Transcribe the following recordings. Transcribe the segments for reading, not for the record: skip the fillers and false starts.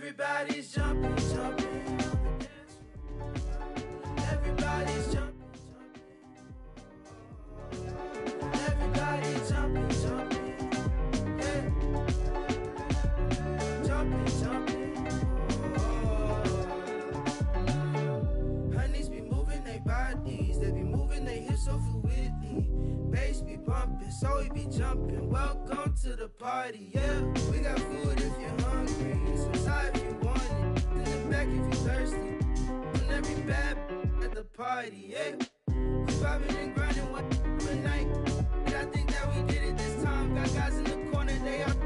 Everybody's jumping, jumping. Everybody's jumping, jumping. Everybody's jumping, jumping. Yeah. Jumping, jumping. Honeys be moving their bodies, they be moving their hips so fluidly. Bass be bumping, so we be jumping. Welcome to the party, yeah. We got food if you're hungry, some side if you want it, in the back if you're thirsty. And every bad at the party, yeah. We vibing and grinding one night. And I think that we did it this time. Got guys in the corner, they are.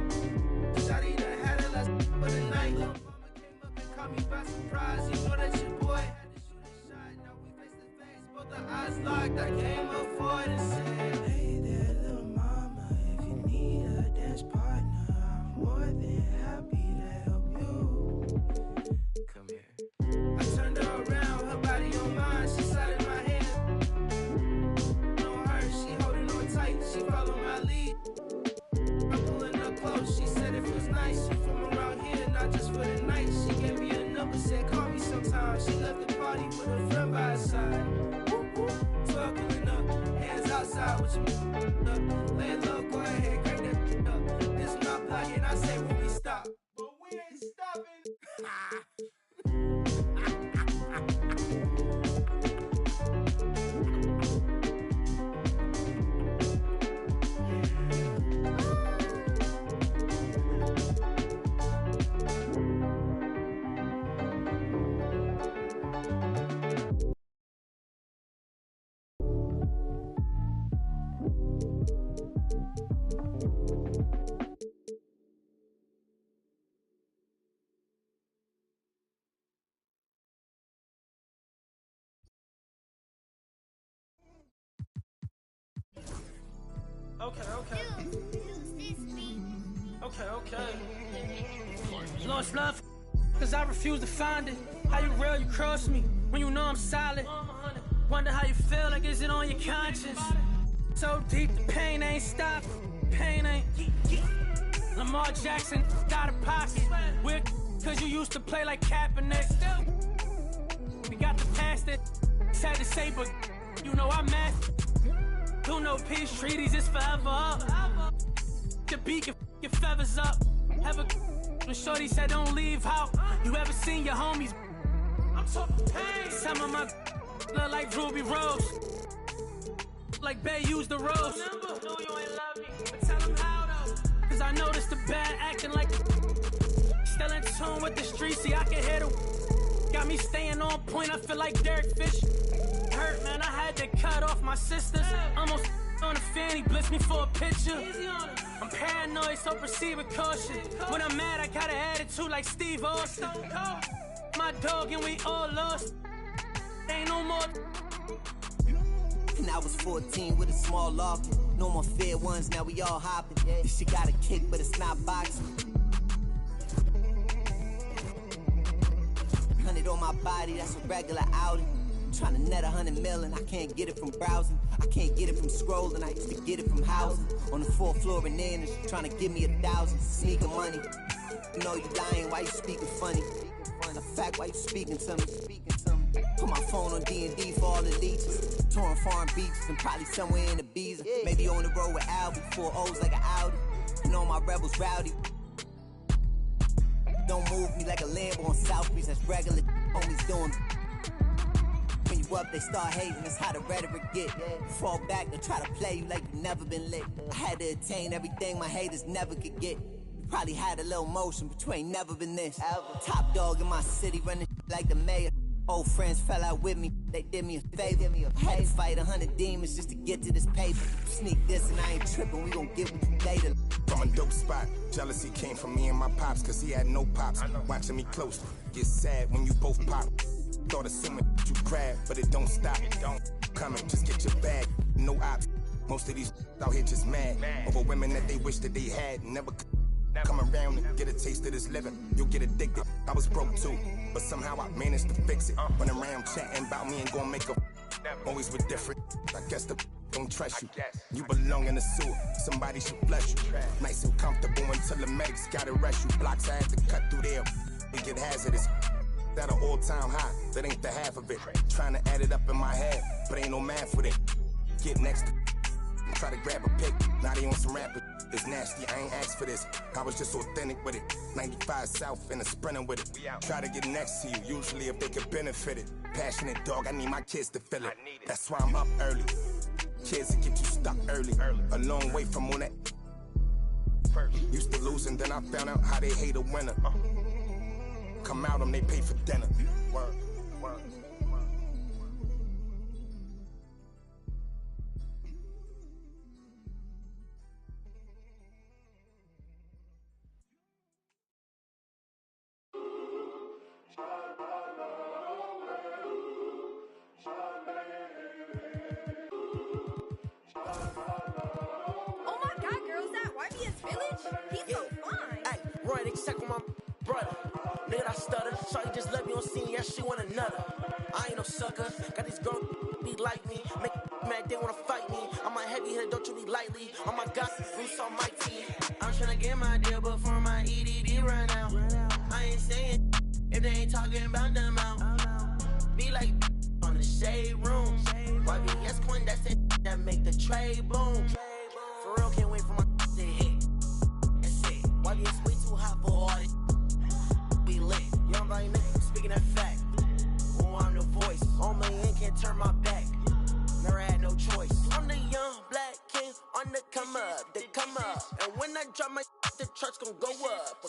Shawty done had a last for the night. Little mama came up and caught me by surprise. You know that your boy had to shoot a shot. Now we face to face, both the eyes locked. I came up for it and said, hey there, little mama, if you need a dance partner, I'm more than happy to help you. Come here. I turned her around, her body on mine, she slid in my hand. On her, she holding on tight, she followed my lead. I'm pulling her close, she said it feels nice. She from around here, not just for the night. She gave me a number, said call me sometime. She left the party with her friend by her side. 12 pulling up, hands outside with your up. Lay low, go ahead, crank that up. This my block and I say when we stop. But we ain't stopping. Okay. Lost love, cause I refuse to find it. How you real, you cross me, when you know I'm solid. Wonder how you feel, like is it on your conscience? So deep, the pain ain't stopped, pain ain't. Lamar Jackson, got a pocket. Weird, cause you used to play like Kaepernick. We got the past it, sad to say, but you know I'm mad. Do no peace treaties, it's forever up. The beat your feathers up. Ever when shorty said don't leave out. You ever seen your homies? I'm talking pain. Some of my look like Ruby Rose. Like Bay used the rose. No, you ain't love me, but tell them how though. Cause I noticed the bad acting like still in tune with the streets. See, I can hear the got me staying on point. I feel like Derek Fisher. Hurt, man, I had to cut off my sisters. Almost on the fanny, blitz me for a picture. I'm paranoid, so proceed with caution. When I'm mad, I got an attitude like Steve Austin. My dog and we all lost. Ain't no more. And I was 14 with a small loft. No more fair ones, now we all hopping. This shit got a kick, but it's not boxing. 100 on my body, that's a regular outing. Tryna net 100 million, I can't get it from browsing. I can't get it from scrolling, I used to get it from housing. On the 4th floor in there, and she's tryna give me 1,000. Sneaking money. You know you lying, why you speaking funny? The fact, why you speaking to me? Put my phone on D&D for all the leeches. Touring foreign beaches and probably somewhere in Ibiza. Maybe on the road with Albie, 4 O's like an Audi. And all my rebels rowdy. Don't move me like a Lambo on South Beach, that's regular. Homies doing. When you up, they start hating, that's how the rhetoric get. Fall back, they try to play you like you never been lit. I had to attain everything my haters never could get. You probably had a little motion, but you ain't never been this. Top dog in my city, running like the mayor. Old friends fell out with me, they did me a favor. I had to fight 100 demons just to get to this paper. Sneak this and I ain't tripping, we gon' get with you later. From a dope spot, jealousy came from me and my pops, cause he had no pops. Watching me close, get sad when you both pop. Thought assuming you grab, but it don't stop. It don't come and just get your bag. No ops. Most of these out here just mad over women that they wish that they had. Never come around and get a taste of this living. You'll get addicted. I was broke too, but somehow I managed to fix it. Run around chatting about me and gon' make a always with different. I guess the don't trust you. You belong in the sewer. Somebody should bless you. Nice and comfortable until the medics gotta rush you. Blocks I had to cut through there. it get hazardous. That an all-time high, that ain't the half of it. Trying to add it up in my head, but ain't no math with it. Get next to try to grab a pic, now they on some rapper. It's nasty, I ain't asked for this. I was just authentic with it. 95 South and a sprinter with it. Try to get next to you, usually if they could benefit it. Passionate dog, I need my kids to feel it. That's why I'm up early. Kids that get you stuck early. A long way from all that. Used to lose and then I found out how they hate a winner. Come out them, they pay for dinner. Word. She want another. I ain't no sucker. Got these girls be like me. Make mad, they wanna fight me. I'm a heavy hitter, don't treat me lightly. On my gossip, Bruce on my team. I'm tryna get my deal before my EDD run out. I ain't saying if they ain't talking about them out. Be like on the shade room. YBS Quinn, that's it that make the trade boom. For real, can't wait for my to hit. That's it. YBS way too hot for all this. We lit. Young body nigga, speaking that fact. I'm the voice, on my end, can't turn my back. Never had no choice. I'm the young black king on the come up, they come up. And when I drop my the trucks gon' go up,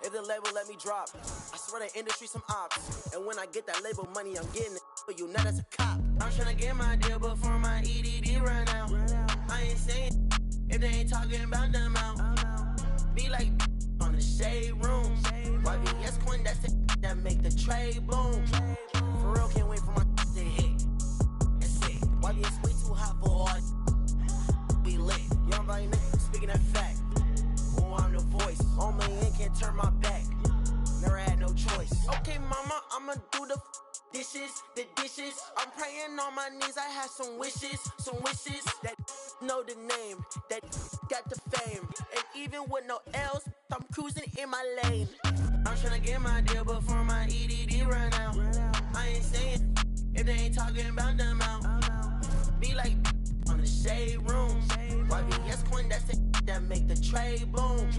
if the label let me drop, I swear the industry some ops. And when I get that label money, I'm getting it for you, not as a cop. I'm tryna get my deal before my EDD run out. I ain't saying if they ain't talking about them out. Be like on the shade room. YBS Quinn, that's it that make the trade boom. For real, can't wait for my to hit. That's it. YBS way too hot for all. We lit. Young body nigga, speaking that fact. I'm the voice. On my end, can't turn my back. Never had no choice. Okay, mama, I'ma do the dishes. I'm praying on my knees. I have some wishes that know the name, that got the fame. And even with no L's, I'm cruising in my lane. I'm tryna get my deal before my EDD run out. I ain't saying if they ain't talking about them out. Be like on the shade room. YBS Quinn, that's it that make the trade boom.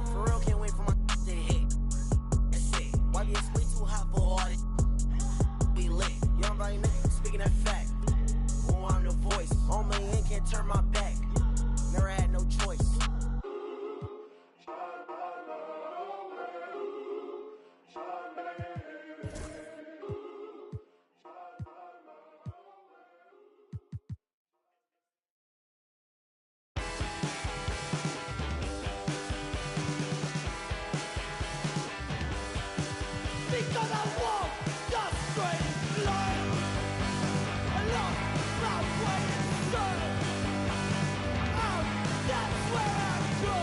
For real, can't wait for my to hit. That's it. YBS way too hot for all this. We lit. Young body nigga, speaking that fact. I'm the voice. On my end, can't turn my back. Never had no choice. Because I walk the straight line, I lost my way inside. Out, that's where I go.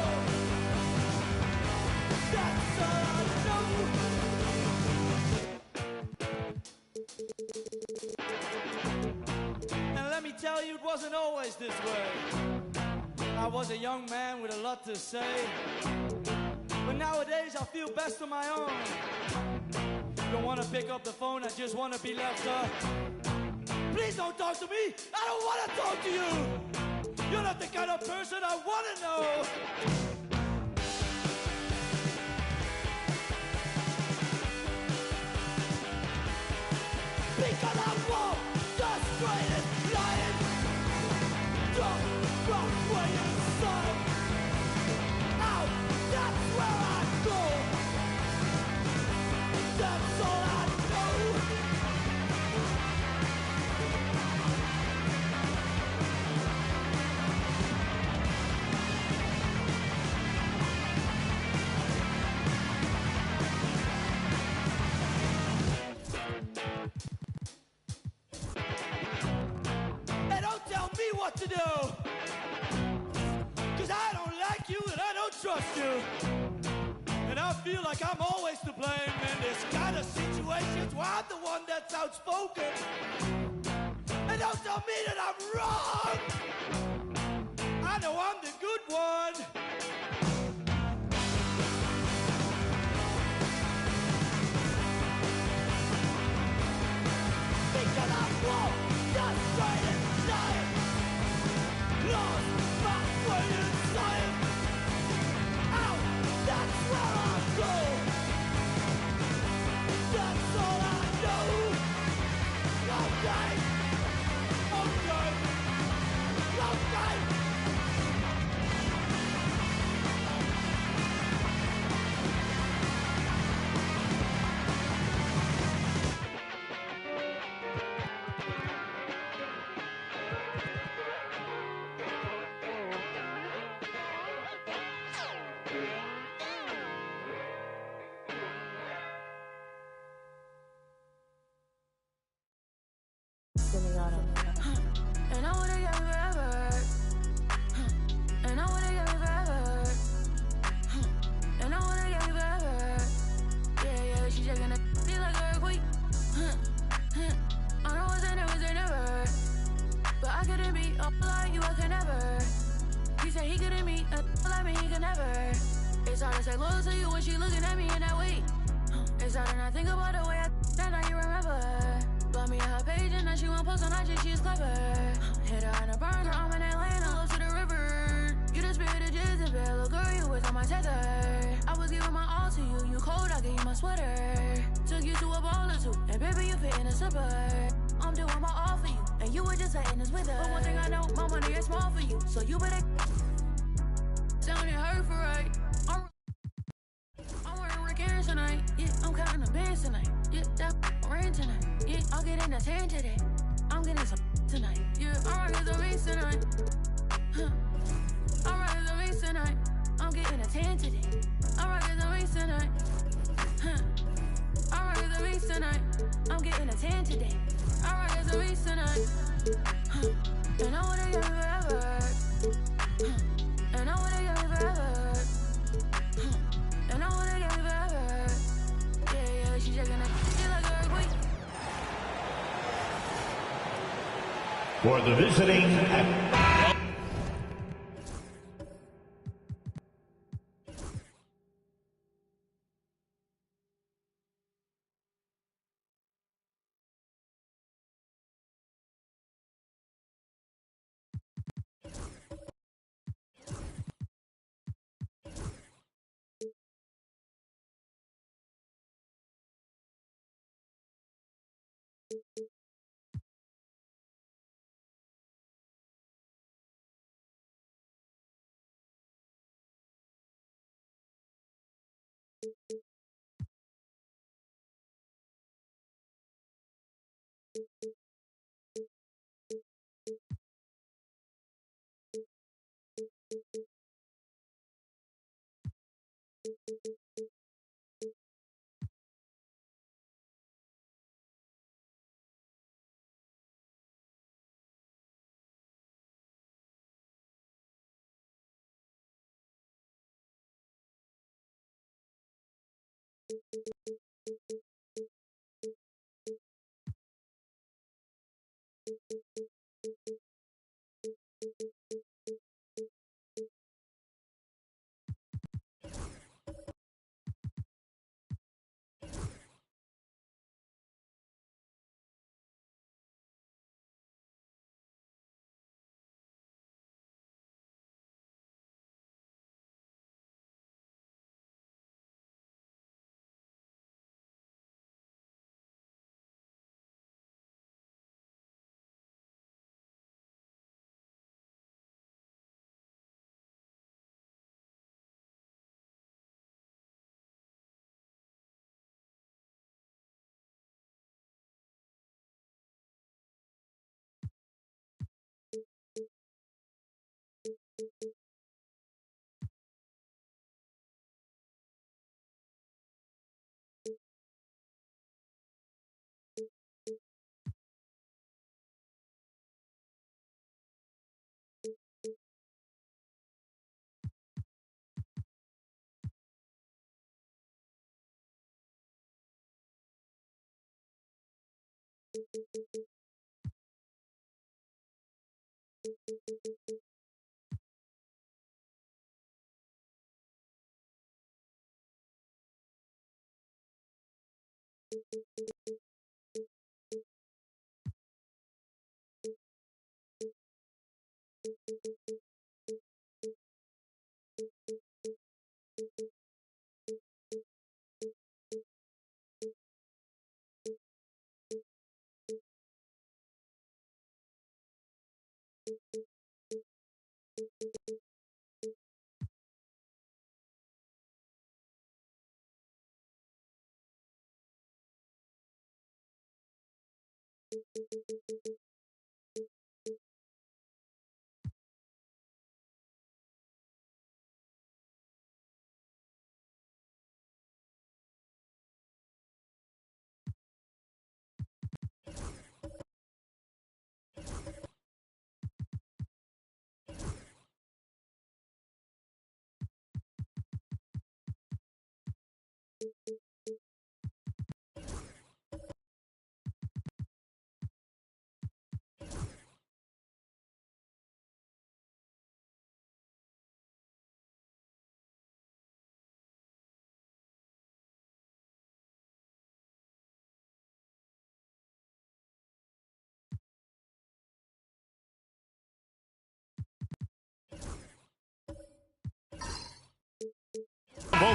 That's all I know. And let me tell you, it wasn't always this way. I was a young man with a lot to say, but nowadays I feel best on my own. Don't wanna pick up the phone, I just wanna be left up. Please don't talk to me, I don't wanna talk to you. You're not the kind of person I wanna know. Because I walk the straightest line. Don't walk way inside. Out, that's where I go. That's all I know. Hey, don't tell me what to do. 'Cause I don't like you and I don't trust you. And I feel like I'm always to blame in this kind of situations where I'm the one that's outspoken. And don't tell me that I'm wrong. I know I'm the good one. It's hard to say loyal to you when she looking at me in that way. It's hard to not think about the way I that now you remember. Blow me on her page and now she won't post on IG, she's clever. Hit her on a burner, I'm in Atlanta, close to the river. You the spirit of Jezebel, little girl, you was on my tether. I was giving my all to you, you cold, I gave you my sweater. Took you to a ball or two, and baby, you fit in a slipper. I'm doing my all for you, and you were just letting this with her. But one thing I know, my money is small for you, so you better sounding hurt for right. I'm wearing Rick Aaron tonight, yeah, I'm counting the bands tonight, yeah, that rain tonight, yeah, I'll get in the 10 today, I'm getting some tonight, yeah, I'm rocking the beats tonight, I'm rocking the beats tonight, I'm getting a 10 today, I'm rocking the beats tonight, I'm rocking the beats tonight, I'm getting a 10 today, I'm rocking the beats tonight, and I wanna get me forever, and I wanna get me forever, and I wanna get me forever, yeah, she shaking it, she like a earthquake. For the visiting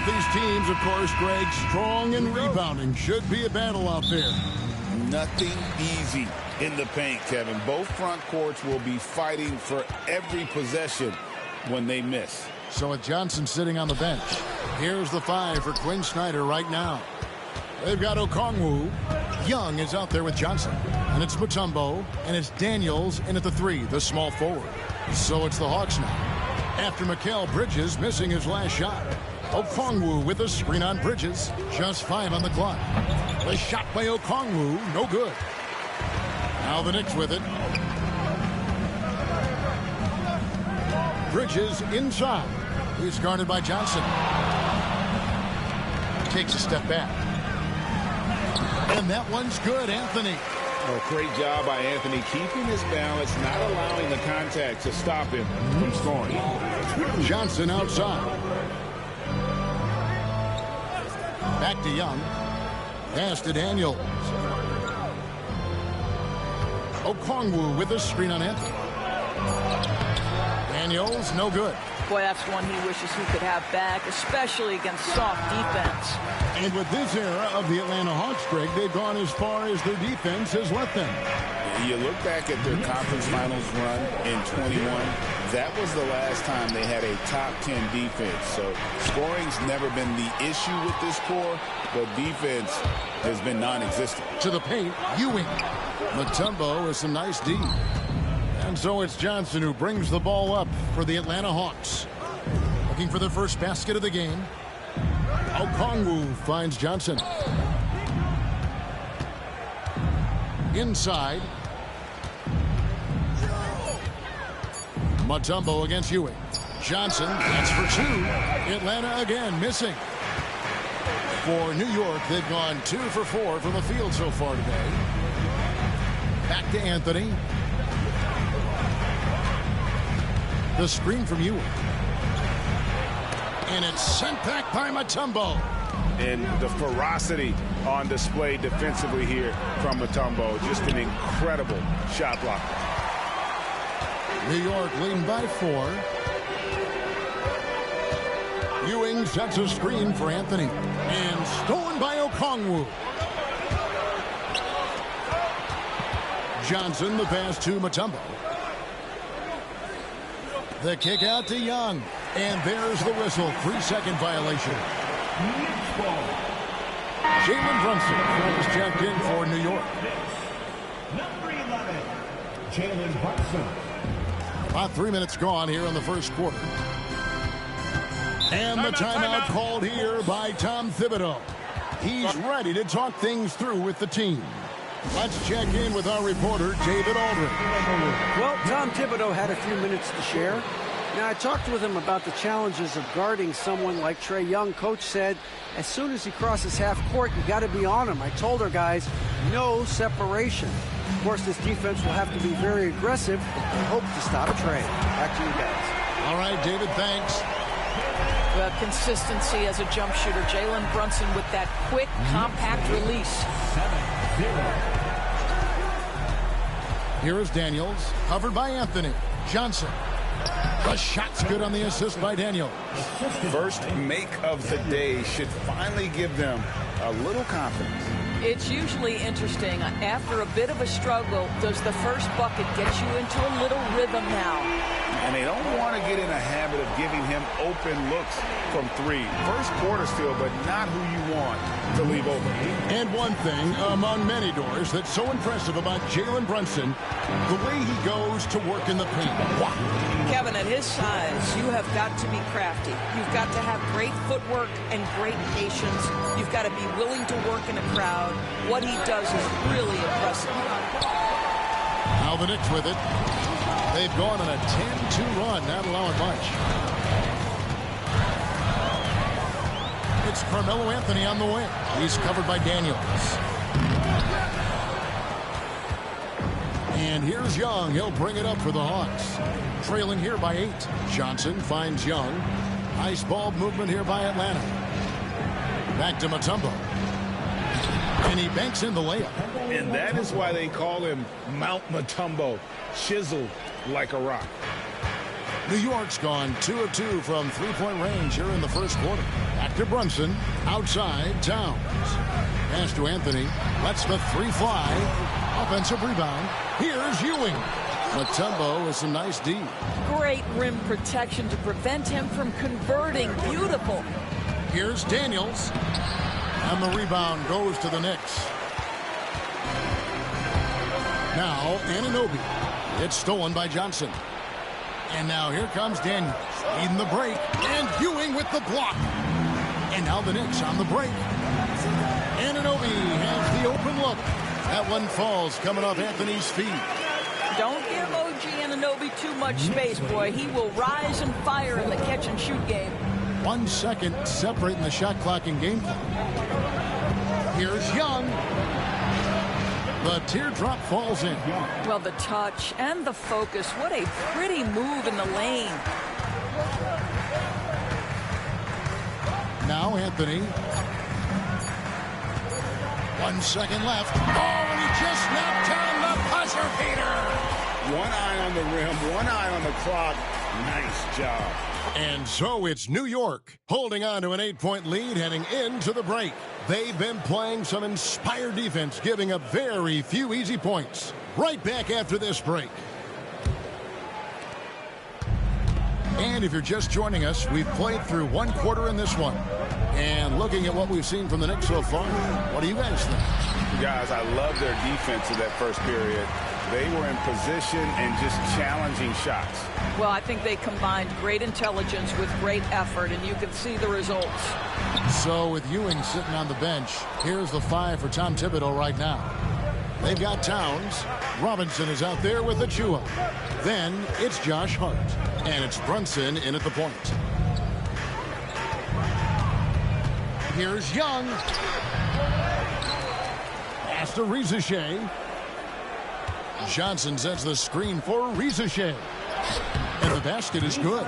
Both these teams, of course, Greg, strong in rebounding. Should be a battle out there. Nothing easy in the paint, Kevin. Both front courts will be fighting for every possession when they miss. So with Johnson sitting on the bench, here's the 5 for Quinn Snyder right now. They've got Okongwu. Young is out there with Johnson. And it's Mutombo. And it's Daniels in at the 3, the small forward. So it's the Hawks now. After Mikal Bridges missing his last shot. Okongwu with a screen on Bridges. Just 5 on the clock. The shot by Okongwu, no good. Now the Knicks with it. Bridges inside. He's guarded by Johnson. Takes a step back. And that one's good, Anthony. Oh, great job by Anthony keeping his balance, not allowing the contact to stop him from scoring. Johnson outside. Back to Young. Pass to Daniels. Okongwu with a screen on Anthony. Daniels, no good. Boy, that's one he wishes he could have back, especially against soft defense. And with this era of the Atlanta Hawks, Greg, they've gone as far as their defense has let them. You look back at their conference finals run in 21. That was the last time they had a top 10 defense. So scoring's never been the issue with this core, but defense has been non-existent. To the paint, Ewing. Mutombo with some nice D. And so it's Johnson who brings the ball up for the Atlanta Hawks. Looking for the first basket of the game. Okongwu finds Johnson. Inside. Mutombo against Ewing. Johnson, that's for 2. Atlanta again missing. For New York, they've gone 2 for 4 from the field so far today. Back to Anthony. The screen from Ewing. And it's sent back by Mutombo. And the ferocity on display defensively here from Mutombo. Just an incredible shot blocker. New York leading by 4. Ewing sets a screen for Anthony. And stolen by Okongwu. Johnson, the pass to Mutombo. The kick out to Young. And there's the whistle. 3-second violation. Jalen Brunson was checked in for New York. Number 11, Jalen Brunson. About 3 minutes gone here in the first quarter. And the timeout called here by Tom Thibodeau. He's ready to talk things through with the team. Let's check in with our reporter, David Aldridge. Well, Tom Thibodeau had a few minutes to share. Now, I talked with him about the challenges of guarding someone like Trae Young. Coach said, as soon as he crosses half court, you got to be on him. I told our guys, no separation. Of course, this defense will have to be very aggressive and hope to stop Trae. Back to you guys. All right, David, thanks. Well, consistency as a jump shooter. Jalen Brunson with that quick, compact release. 7-0. Here is Daniels, covered by Anthony. Johnson. The shot's good on the assist by Daniels. First make of the day should finally give them a little confidence. It's usually interesting. After a bit of a struggle, does the first bucket get you into a little rhythm now? And they don't want to get in a habit of giving him open looks from 3. First quarter still, but not who you want to leave open. And one thing among many doors that's so impressive about Jalen Brunson, the way he goes to work in the paint. Wow. Kevin, at his size, you have got to be crafty. You've got to have great footwork and great patience. You've got to be willing to work in a crowd. What he does is really impressive. Now the Knicks with it. They've gone on a 10-2 run, not allowing much. It's Carmelo Anthony on the wing. He's covered by Daniels. And here's Young. He'll bring it up for the Hawks. Trailing here by 8. Johnson finds Young. Nice ball movement here by Atlanta. Back to Mutombo. And he banks in the layup. And that is why they call him Mount Mutombo, chiseled like a rock. New York's gone 2 of 2 from three-point range here in the first quarter. Back to Brunson. Outside, Towns. Pass to Anthony. Lets the three fly. Offensive rebound. Here's Ewing. Mutombo with some nice D. Great rim protection to prevent him from converting. Beautiful. Here's Daniels. And the rebound goes to the Knicks. Now, Anunoby. It's stolen by Johnson. And now here comes Daniels. Leading the break. And Ewing with the block. And now the Knicks on the break. Anunoby has the open look. That one falls coming off Anthony's feet. Don't give OG Anunoby too much space, boy. He will rise and fire in the catch-and-shoot game. 1 second separating the shot clock and game clock. Here's Young. The teardrop falls in. Well, the touch and the focus. What a pretty move in the lane. Now Anthony. 1 second left. Oh, and he just knocked down the buzzer beater. One eye on the rim, one eye on the clock. Nice job. And so it's New York holding on to an 8-point lead heading into the break. They've been playing some inspired defense, giving up very few easy points. Right back after this break. And if you're just joining us, we've played through one quarter in this one. And looking at what we've seen from the Knicks so far, what do you guys think? Guys, I love their defense in that first period. They were in position and just challenging shots. Well, I think they combined great intelligence with great effort, and you can see the results. So with Ewing sitting on the bench, here's the 5 for Tom Thibodeau right now. They've got Towns. Robinson is out there with Achua. Then it's Josh Hart. And it's Brunson in at the point. Here's Young. Pass to Rizachet. Johnson sets the screen for Rizachet. And the basket is good.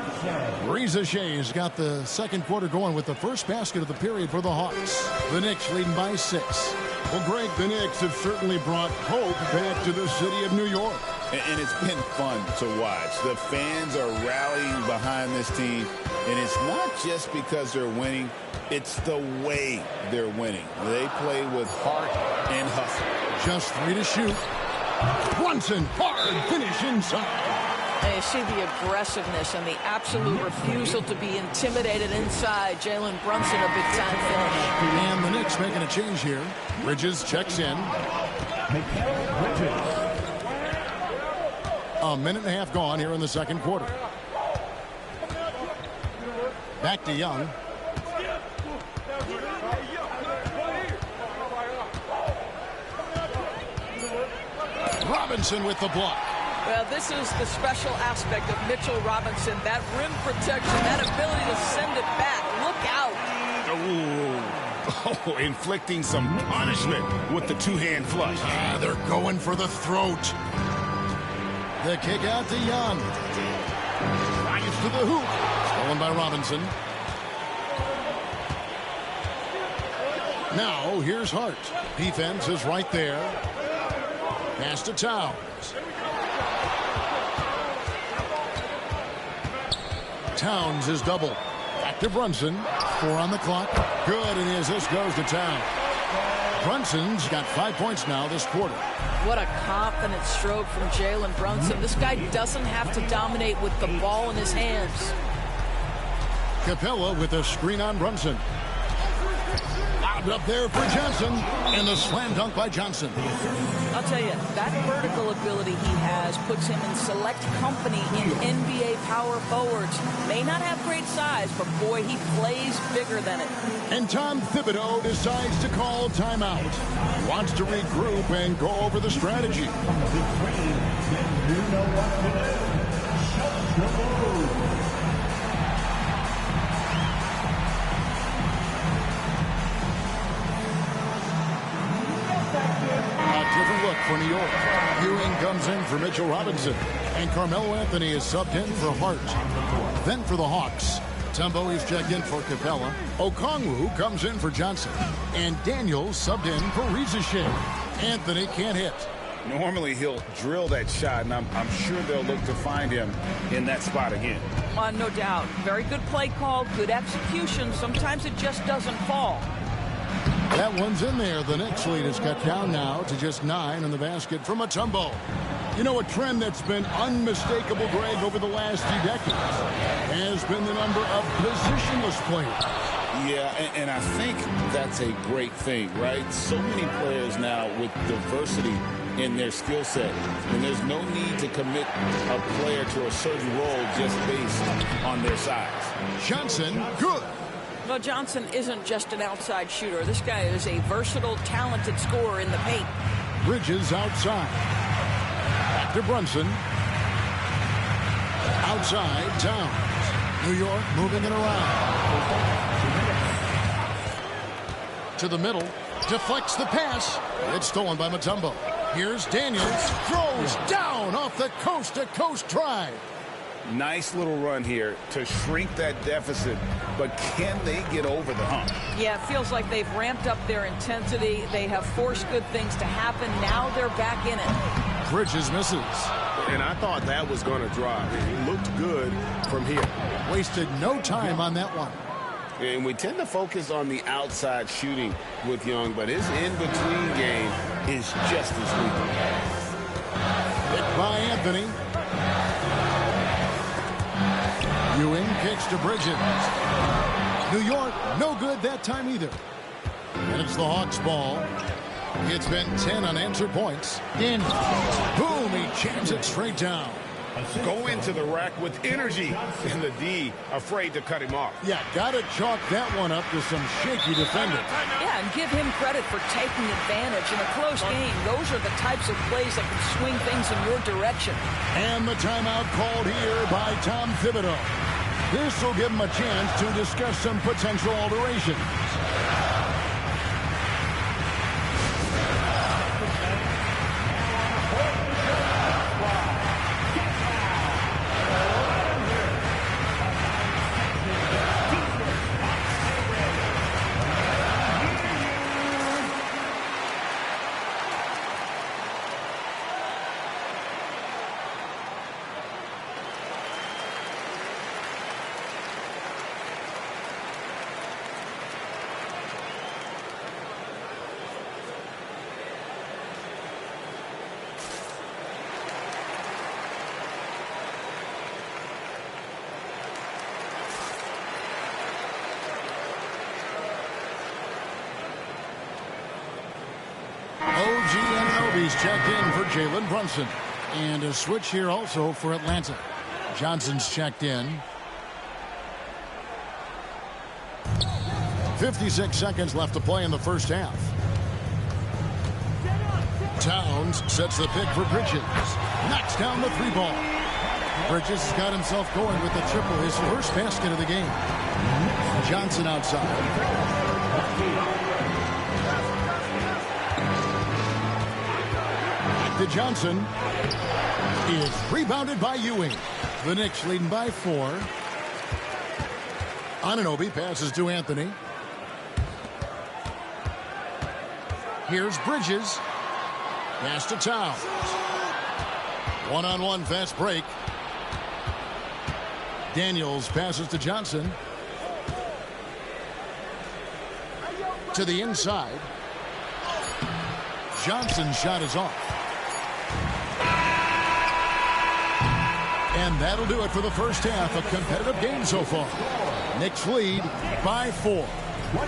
Rizachet's got the second quarter going with the first basket of the period for the Hawks. The Knicks leading by 6. Well, Greg, the Knicks have certainly brought hope back to the city of New York. And it's been fun to watch. The fans are rallying behind this team. And it's not just because they're winning. It's the way they're winning. They play with heart and hustle. Just 3 to shoot. Brunson, hard finish inside. And you see the aggressiveness and the absolute refusal to be intimidated inside. Jalen Brunson, a big-time finish. And the Knicks making a change here. Bridges checks in. A minute and a half gone here in the second quarter. Back to Young. Robinson with the block. Well, this is the special aspect of Mitchell Robinson. That rim protection, that ability to send it back. Look out. Oh, inflicting some punishment with the two-hand flush. They're going for the throat. The kick out to Young. Flies to the hoop. Stolen by Robinson. Now, here's Hart. Defense is right there. Pass to Towns. Towns is double. Back to Brunson. 4 on the clock. Good, and the assist goes to Towns. Brunson's got 5 points now this quarter. What a confident stroke from Jalen Brunson. This guy doesn't have to dominate with the ball in his hands. Capella with a screen on Brunson. Lobbed up there for Johnson. And the slam dunk by Johnson. I'll tell you, that vertical ability he has puts him in select company in NBA power forwards. May not have great size, but boy, he plays bigger than it. And Tom Thibodeau decides to call timeout. He wants to regroup and go over the strategy. Different look for New York. Ewing comes in for Mitchell Robinson. And Carmelo Anthony is subbed in for Hart. Then for the Hawks, Mutombo is checked in for Capella. Okongwu comes in for Johnson. And Daniels subbed in for Rizachet. Anthony can't hit. Normally he'll drill that shot, and I'm sure they'll look to find him in that spot again. No doubt. Very good play call, good execution. Sometimes it just doesn't fall. That one's in there. The Knicks lead is cut down now to just 9 in the basket from Mutombo. You know, a trend that's been unmistakable, Greg, over the last few decades has been the number of positionless players. Yeah, and I think that's a great thing, right? So many players now with diversity in their skill set, and there's no need to commit a player to a certain role just based on their size. Johnson, good. Well, Johnson isn't just an outside shooter. This guy is a versatile, talented scorer in the paint. Bridges outside. Back to Brunson. Outside, Towns. New York moving it around. To the middle. Deflects the pass. It's stolen by Mutombo. Here's Daniels. Throws down off the coast-to-coast drive. Nice little run here to shrink that deficit, but can they get over the hump? Yeah, it feels like they've ramped up their intensity. They have forced good things to happen. Now they're back in it. Bridges misses. And I thought that was going to drop. It looked good from here. Wasted no time on that one. And we tend to focus on the outside shooting with Young, but his in-between game is just as lethal. Hit by Anthony. Ewing kicks to Bridges. New York, no good that time either. And it's the Hawks' ball. It's been 10 unanswered points. In. Boom, he jams it straight down. Go into the rack with energy, and the D afraid to cut him off. Yeah, got to chalk that one up to some shaky defending. Yeah, and give him credit for taking advantage in a close game. Those are the types of plays that can swing things in your direction. And the timeout called here by Tom Thibodeau. This will give him a chance to discuss some potential alterations. He's checked in for Jalen Brunson. And a switch here also for Atlanta. Johnson's checked in. 56 seconds left to play in the first half. Towns sets the pick for Bridges. Knocks down the three ball. Bridges has got himself going with the triple, his first basket of the game. Johnson outside. To Johnson is rebounded by Ewing. The Knicks leading by 4. Anunoby passes to Anthony. Here's Bridges. Pass to Towns. One-on-one fast break. Daniels passes to Johnson. To the inside. Johnson's shot is off. And that'll do it for the first half. A competitive game so far. Knicks lead by 4.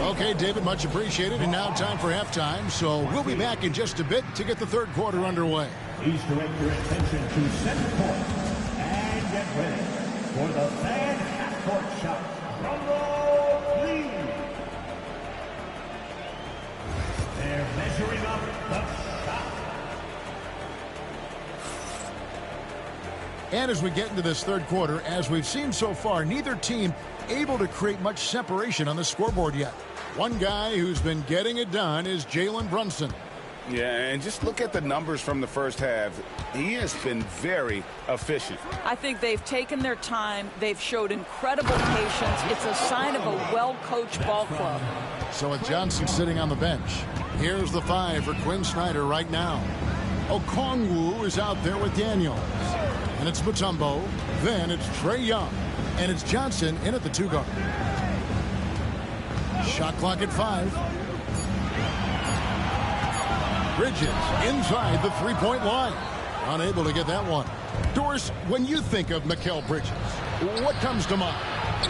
Okay, David, much appreciated. And now time for halftime. So we'll be back in just a bit to get the third quarter underway. Please direct your attention to center court and get ready for the fan half-court shot. Rumble, please. They're measuring up the shot. And as we get into this third quarter, as we've seen so far, neither team able to create much separation on the scoreboard yet. One guy who's been getting it done is Jalen Brunson. Yeah, and just look at the numbers from the first half. He has been very efficient. I think they've taken their time. They've showed incredible patience. It's a sign of a well-coached ball club. So with Johnson sitting on the bench, here's the 5 for Quinn Snyder right now. Okongwu is out there with Daniels. And it's Mutombo. Then it's Trae Young. And it's Johnson in at the 2 guard. Shot clock at 5. Bridges inside the 3-point line. Unable to get that one. Doris, when you think of Mikal Bridges, what comes to mind?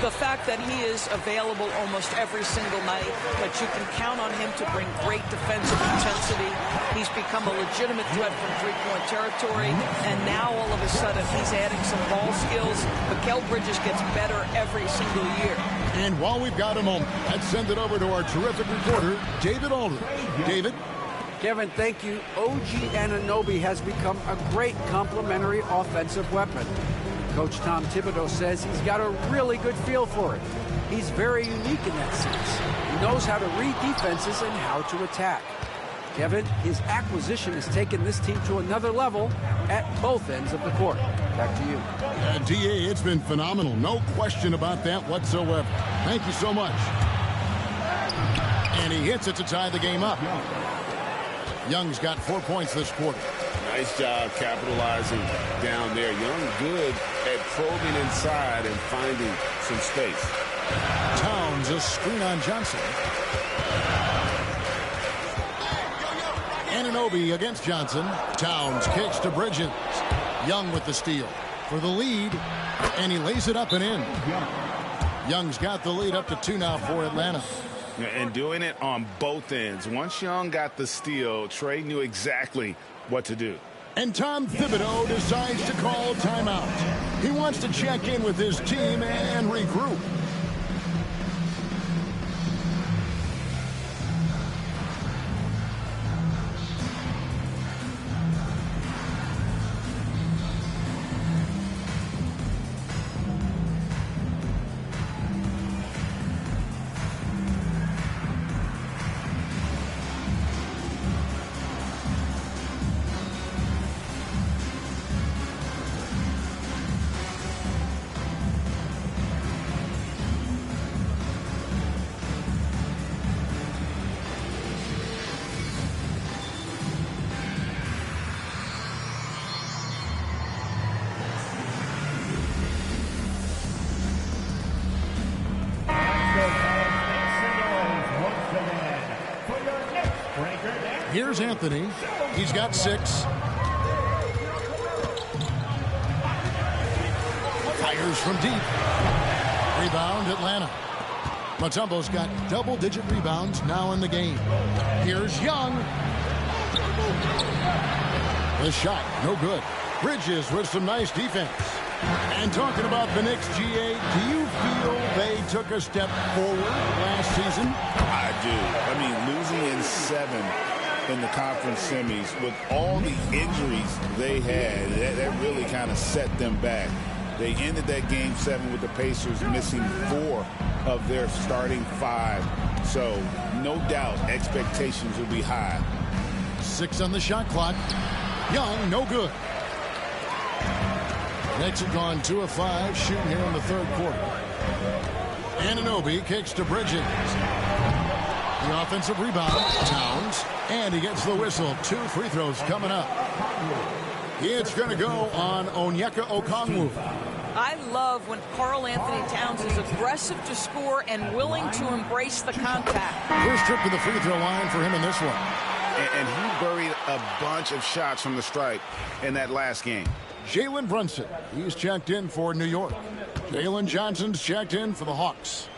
The fact that he is available almost every single night, that you can count on him to bring great defensive intensity. He's become a legitimate threat from three-point territory, and now all of a sudden he's adding some ball skills. Mikal Bridges gets better every single year. And while we've got a moment, let's send it over to our terrific reporter, David Aldridge. David? Kevin, thank you. OG Anunoby has become a great complementary offensive weapon. Coach Tom Thibodeau says he's got a really good feel for it. He's very unique in that sense. He knows how to read defenses and how to attack. Kevin, his acquisition has taken this team to another level at both ends of the court. Back to you. D.A., it's been phenomenal. No question about that whatsoever. Thank you so much. And he hits it to tie the game up. Young's got 4 points this quarter. Nice job capitalizing down there. Young good at probing inside and finding some space. Towns a screen on Johnson. Anunoby against Johnson. Towns kicks to Bridges. Young with the steal for the lead, and he lays it up and in. Young's got the lead up to 2 now for Atlanta. And doing it on both ends. Once Young got the steal, Trae knew exactly what to do. And Tom Thibodeau decides to call timeout. He wants to check in with his team and regroup. Here's Anthony. He's got 6. Fires from deep. Rebound, Atlanta. Mutombo's got double-digit rebounds now in the game. Here's Young. The shot, no good. Bridges with some nice defense. And talking about the Knicks, GA, do you feel they took a step forward last season? I do. I mean, losing in 7 in the conference semis with all the injuries they had, that really kind of set them back. They ended that game 7 with the Pacers missing 4 of their starting 5. So no doubt expectations will be high. 6 on the shot clock. Young, no good. Knicks have gone 2 of 5 shooting here in the 3rd quarter. Anunoby kicks to Bridges. The offensive rebound, Towns, and he gets the whistle. 2 free throws coming up. It's going to go on Onyeka Okongwu. I love when Karl Anthony Towns is aggressive to score and willing to embrace the contact. First trip to the free throw line for him in this one. And he buried a bunch of shots from the stripe in that last game. Jalen Brunson, he's checked in for New York. Jalen Johnson's checked in for the Hawks.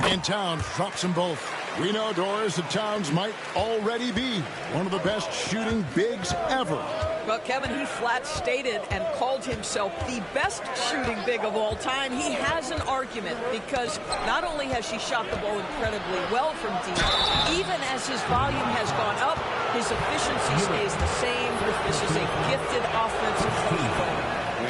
And Towns drops them both. We know, Doris, that Towns might already be one of the best shooting bigs ever. Well, Kevin, he flat stated and called himself the best shooting big of all time. He has an argument because not only has he shot the ball incredibly well from deep, even as his volume has gone up, his efficiency stays the same. This is a gifted offensive player.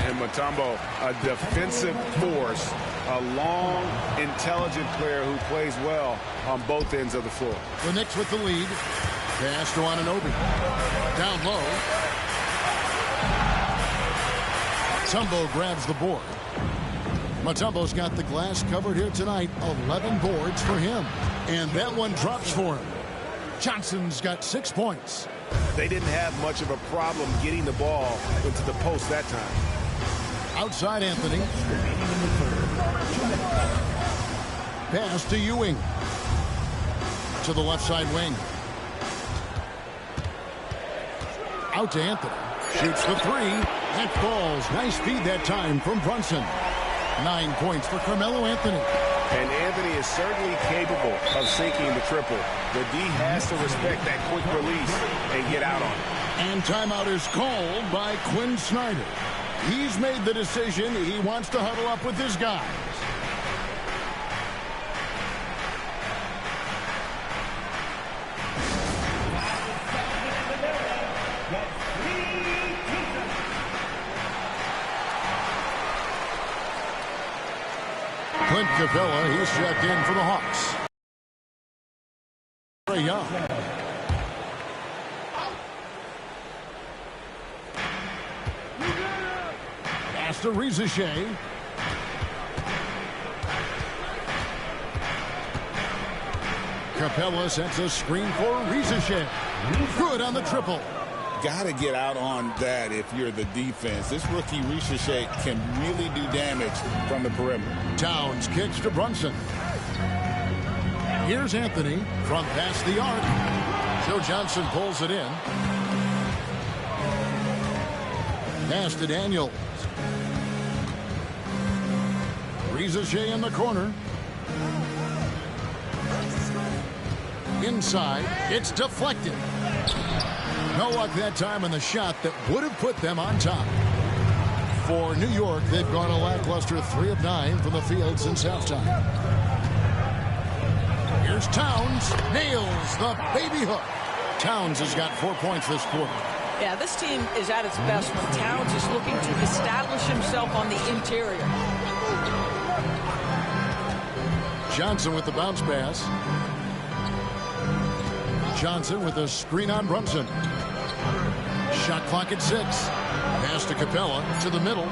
And Mutombo, a defensive force, a long, intelligent player who plays well on both ends of the floor. The Knicks with the lead. Pass to Anunoby. Down low. Mutombo grabs the board. Mutombo's got the glass covered here tonight. 11 boards for him. And that one drops for him. Johnson's got 6 points. They didn't have much of a problem getting the ball into the post that time. Outside Anthony. Pass to Ewing. To the left side wing. Out to Anthony. Shoots the three. That falls. Nice feed that time from Brunson. 9 points for Carmelo Anthony. And Anthony is certainly capable of sinking the triple. The D has to respect that quick release and get out on it. And timeout is called by Quinn Snyder. He's made the decision. He wants to huddle up with his guys. Clint Capella, he's checked in for the Hawks. Trae Young. Pass to Rizachet. Capella sets a screen for Rizachet. Good on the triple. Got to get out on that if you're the defense. This rookie Rizachet can really do damage from the perimeter. Towns kicks to Brunson. Here's Anthony from past the arc. Joe Johnson pulls it in. Pass to Daniels. Rizachet in the corner. Inside, it's deflected. No luck that time on the shot that would have put them on top. For New York, they've gone a lackluster 3 of 9 from the field since halftime. Here's Towns. Nails the baby hook. Towns has got 4 points this quarter. Yeah, this team is at its best when Towns is looking to establish himself on the interior. Johnson with the bounce pass. Johnson with a screen on Brunson. Shot clock at 6. Pass to Capella to the middle.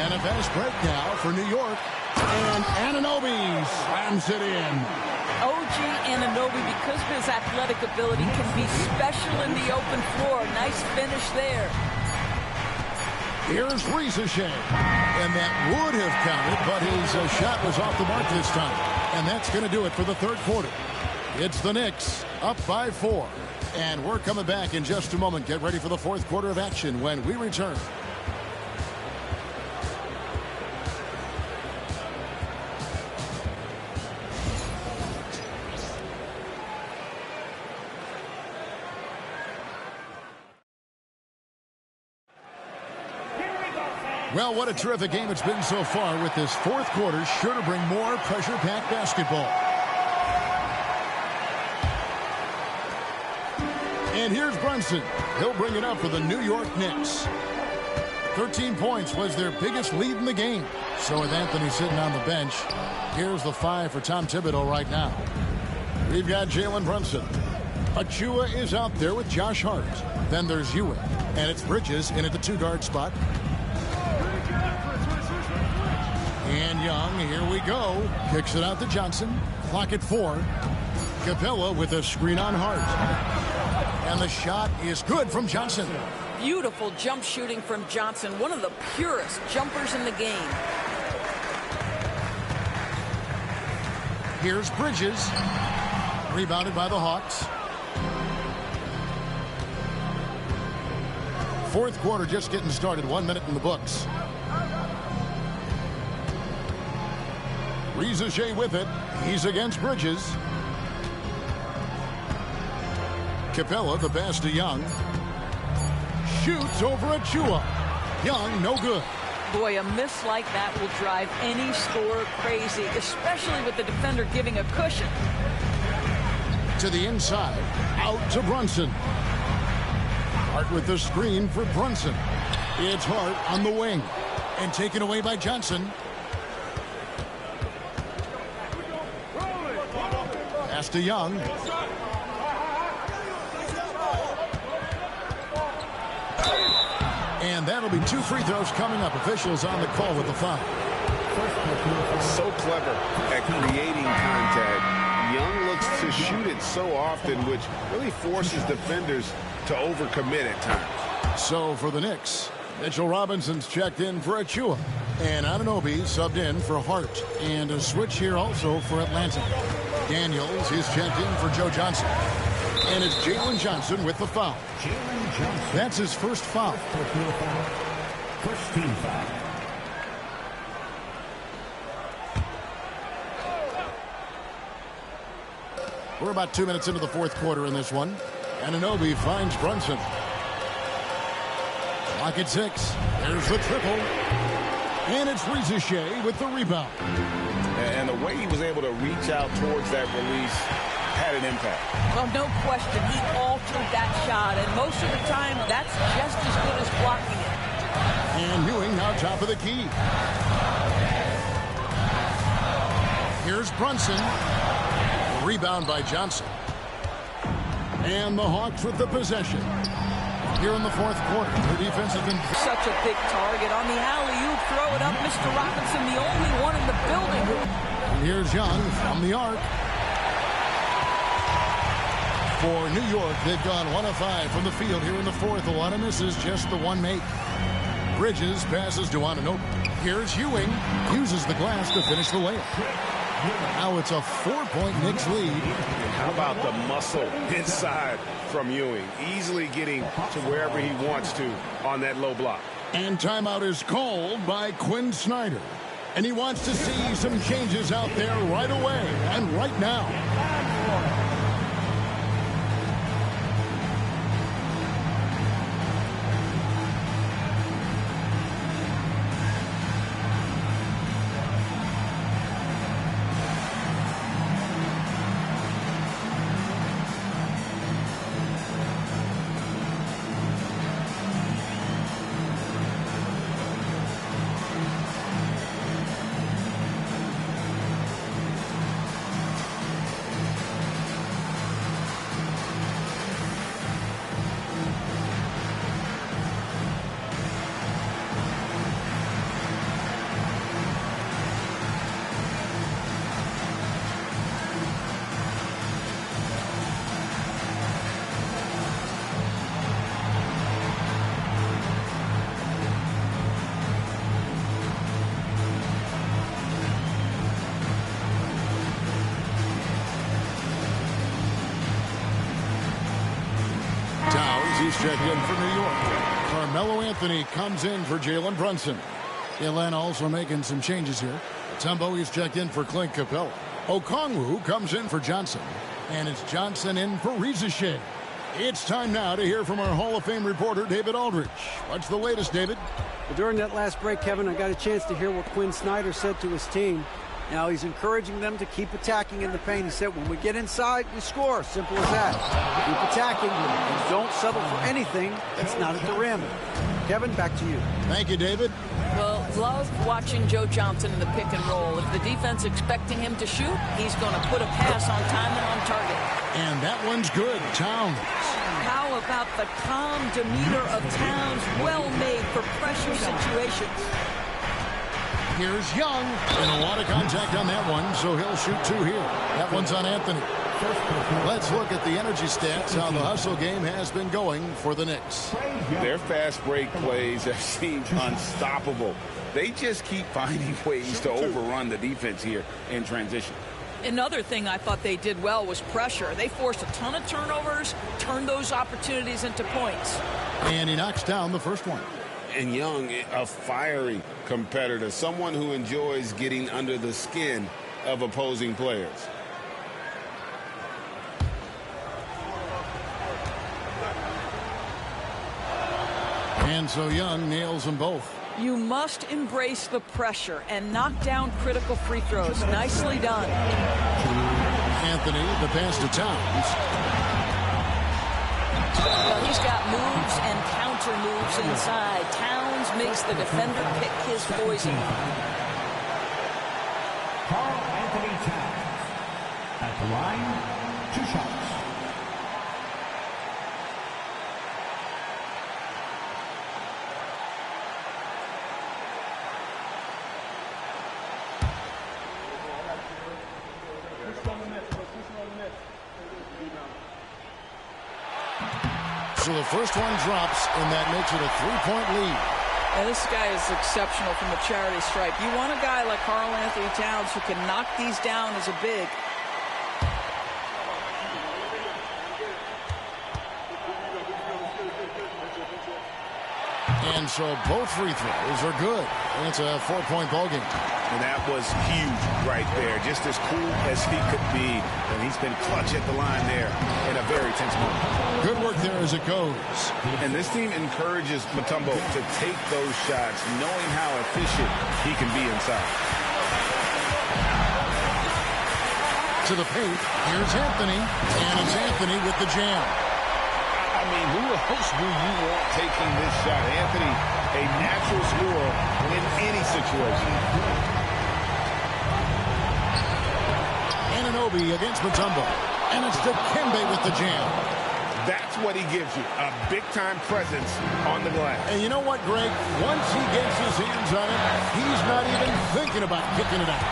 And a fast break now for New York. And Anunoby slams it in. OG Anunoby, because of his athletic ability, can be special in the open floor. Nice finish there. Here's Rizachet. And that would have counted, but his shot was off the mark this time. And that's going to do it for the third quarter. It's the Knicks up by 4. And we're coming back in just a moment. Get ready for the fourth quarter of action when we return. Well, what a terrific game it's been so far, with this fourth quarter sure to bring more pressure-packed basketball. And here's Brunson. He'll bring it up for the New York Knicks. 13 points was their biggest lead in the game. So with Anthony sitting on the bench, here's the 5 for Tom Thibodeau right now. We've got Jalen Brunson. Achua is out there with Josh Hart. Then there's Ewing. And it's Bridges in at the 2-guard spot. And Young, here we go. Kicks it out to Johnson. Clock at 4. Capella with a screen on Hart. And the shot is good from Johnson. Beautiful jump shooting from Johnson. One of the purest jumpers in the game. Here's Bridges. Rebounded by the Hawks. Fourth quarter just getting started. 1 minute in the books. Rizachet with it. He's against Bridges. Capella, the pass to Young. Shoots over Achua. Young, no good. Boy, a miss like that will drive any scorer crazy, especially with the defender giving a cushion. To the inside. Out to Brunson. Hart with the screen for Brunson. It's Hart on the wing. And taken away by Johnson. Pass to Young. And that'll be 2 free throws coming up. Officials on the call with the foul. So clever at creating contact. Young looks to shoot it so often, which really forces defenders to overcommit at times. So for the Knicks, Mitchell Robinson's checked in for Achua. And Anunoby subbed in for Hart. And a switch here also for Atlanta. Daniels is checked in for Joe Johnson. And it's Jalen Johnson with the foul. Jalen Johnson. That's his first foul. First team foul. We're about 2 minutes into the fourth quarter in this one. Anunoby finds Brunson. Clock at 6. There's the triple. And it's Rizachet with the rebound. And the way he was able to reach out towards that release had an impact. Well, no question. He altered that shot, and most of the time, that's just as good as blocking it. And Ewing now top of the key. Here's Brunson. Rebound by Johnson. And the Hawks with the possession. Here in the fourth quarter, their defense has been such a big target on the alley-oop. Throw it up, Mr. Robinson, the only one in the building. And here's Young from the arc. For New York, they've gone 1 of 5 from the field here in the fourth. A lot of misses, just the one make. Bridges passes to Anunoby. Here's Ewing. Uses the glass to finish the layup. Now it's a 4-point Knicks lead. How about the muscle inside from Ewing? Easily getting to wherever he wants to on that low block. And timeout is called by Quinn Snyder. And he wants to see some changes out there right away and right now. He's checked in for New York. Carmelo Anthony comes in for Jalen Brunson. Atlanta also making some changes here. Tumbo is checked in for Clint Capella. Okongwu comes in for Johnson. And it's Johnson in for Rizachet. It's time now to hear from our Hall of Fame reporter, David Aldridge. What's the latest, David? Well, during that last break, Kevin, I got a chance to hear what Quinn Snyder said to his team. Now he's encouraging them to keep attacking in the paint. He said, when we get inside, we score. Simple as that. Keep attacking and don't settle for anything that's not at the rim. Kevin, back to you. Thank you, David. Well, love watching Joe Johnson in the pick and roll. If the defense expecting him to shoot, he's going to put a pass on time and on target. And that one's good. Towns. How about the calm demeanor of Towns? Well made for pressure situations. Here's Young, and a lot of contact on that one, so he'll shoot 2 here. That one's on Anthony. Let's look at the energy stats, how the hustle game has been going for the Knicks. Their fast break plays have seemed unstoppable. They just keep finding ways to overrun the defense here in transition. Another thing I thought they did well was pressure. They forced a ton of turnovers, turned those opportunities into points. And he knocks down the first one. And Young, a fiery competitor, someone who enjoys getting under the skin of opposing players. And so Young nails them both. You must embrace the pressure and knock down critical free throws. Nicely done. Anthony, the pass to Towns. Well, he's got moves and counter moves inside. Towns makes the defender pick his poison. Carl Anthony Towns at the line, 2 shots. So the first one drops, and that makes it a 3-point lead. And this guy is exceptional from the charity stripe. You want a guy like Karl Anthony Towns who can knock these down as a big. And so both free throws are good. And it's a 4-point ball game. And that was huge right there. Just as cool as he could be. And he's been clutch at the line there in a very tense moment. Good work there as it goes. And this team encourages Mutombo to take those shots, knowing how efficient he can be inside. To the paint. Here's Anthony. And it's Anthony with the jam. I mean, who else do you want taking this shot? Anthony, a natural scorer in any situation. Anunoby against Mutombo. And it's Dikembe with the jam. That's what he gives you, a big-time presence on the glass. And you know what, Greg? Once he gets his hands on it, he's not even thinking about kicking it out.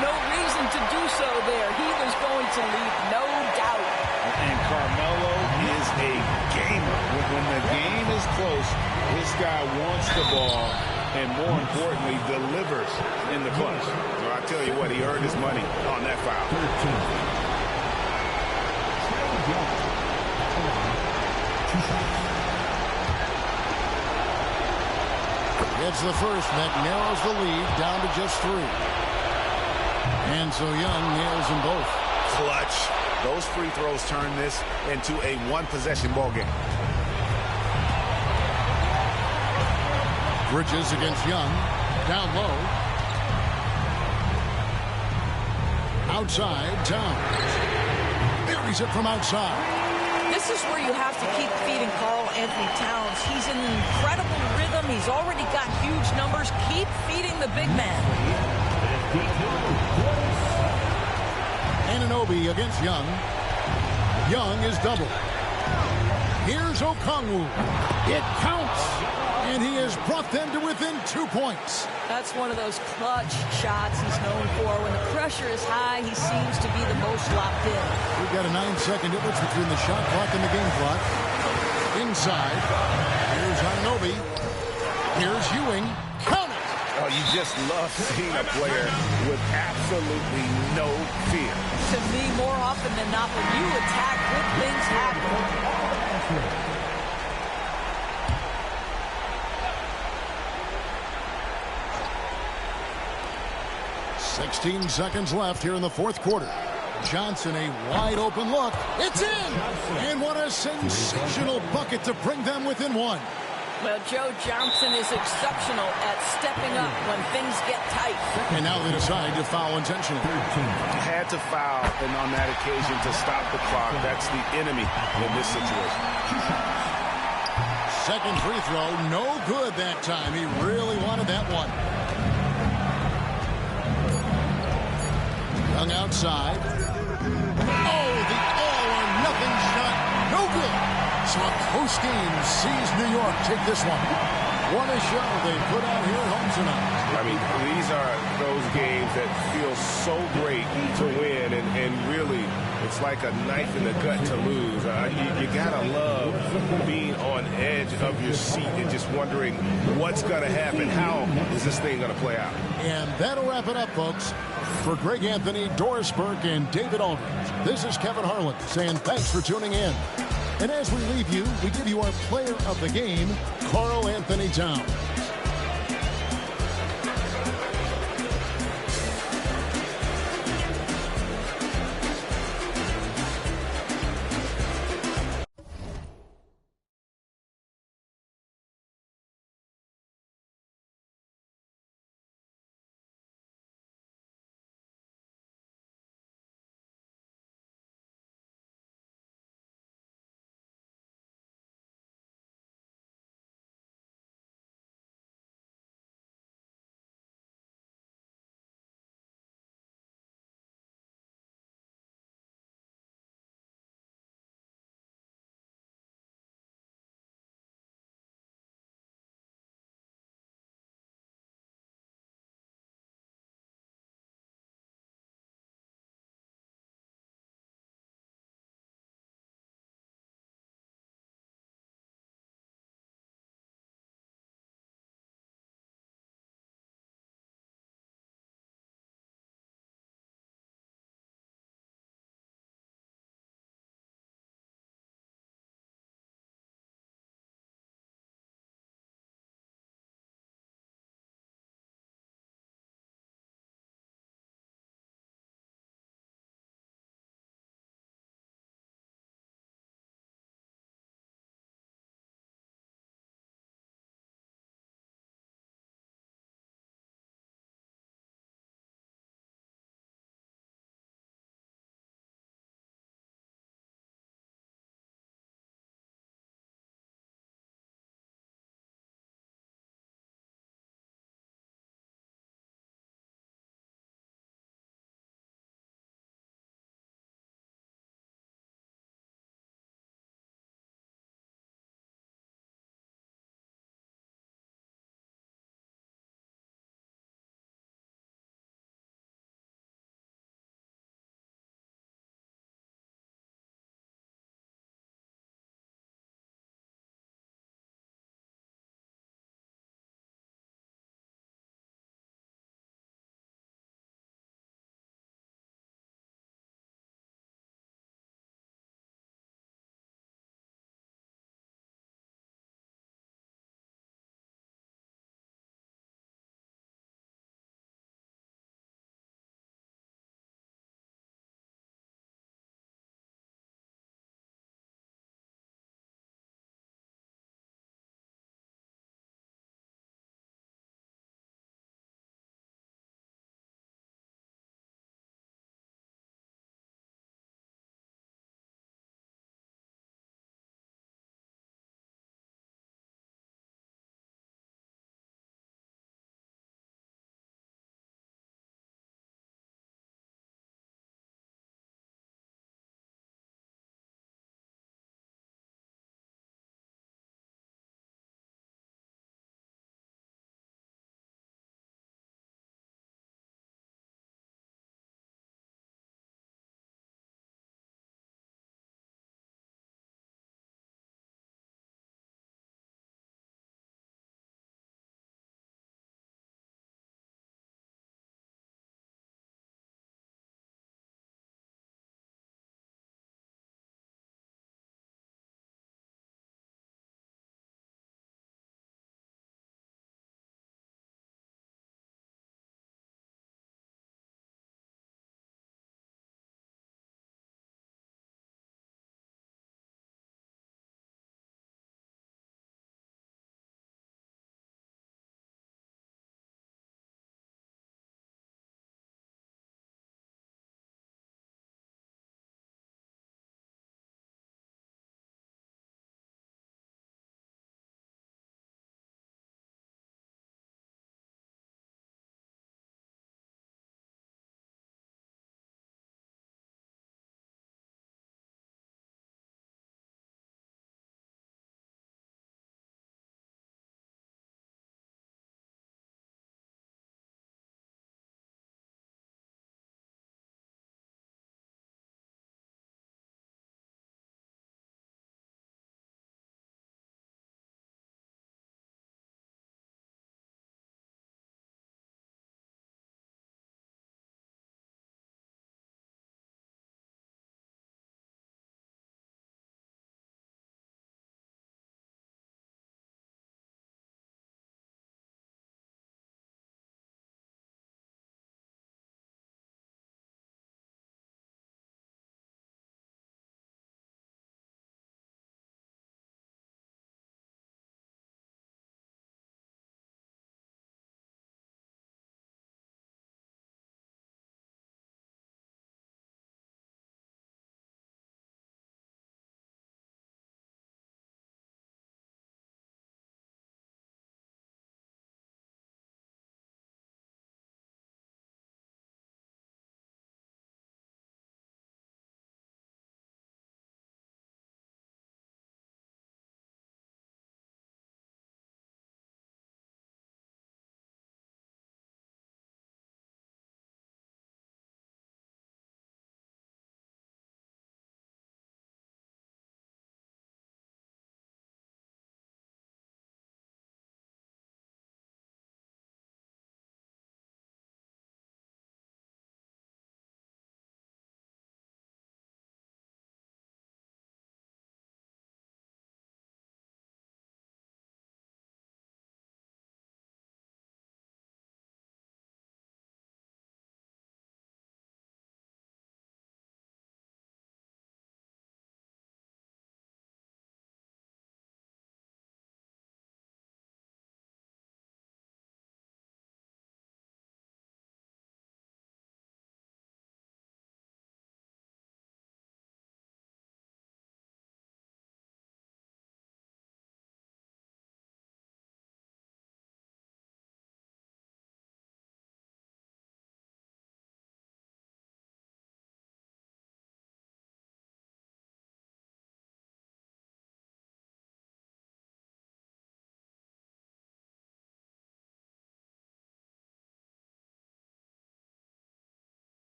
No reason to do so there. He was going to leave, no doubt. And Carmelo is a gamer. When the game is close, this guy wants the ball and, more importantly, delivers in the clutch. So I tell you what, he earned his money on that foul. 13. Gets the first, and that narrows the lead down to just 3. And so Young nails them both. Clutch. Those free throws turn this into a one-possession ball game. Bridges against Young. Down low. Outside, Towns. Buries it from outside. This is where you have to keep feeding Karl Anthony Towns. He's in incredible rhythm. He's already got huge numbers. Keep feeding the big man. Anunoby against Young. Young is double. Here's Okongwu. It counts. And he has brought them to within 2 points. That's one of those clutch shots he's known for. When the pressure is high, he seems to be the most locked in. We've got a 9-second difference between the shot clock and the game clock. Inside. Here's Anunoby. Here's Ewing. Count it! Oh, you just love seeing a player with absolutely no fear. To me, more often than not, when you attack, good things happen. 16 seconds left here in the fourth quarter. Johnson, a wide open look. It's in! And what a sensational bucket to bring them within 1. Well, Joe Johnson is exceptional at stepping up when things get tight. And now they decide to foul intentionally. Had to foul, and on that occasion to stop the clock. That's the enemy in this situation. Second free throw, no good that time. He really wanted that one. Young outside. Oh, the all-or-nothing shot. No good. So a close game sees New York take this one. What a show they put out here at home tonight. I mean, these are those games that feel so great to win, and really, it's like a knife in the gut to lose. You gotta love being on edge of your seat and just wondering what's gonna happen. How is this thing gonna play out? And that'll wrap it up, folks. For Greg Anthony, Doris Burke, and David Aldridge, this is Kevin Harlan saying thanks for tuning in. And as we leave you, we give you our player of the game, Karl Anthony Towns.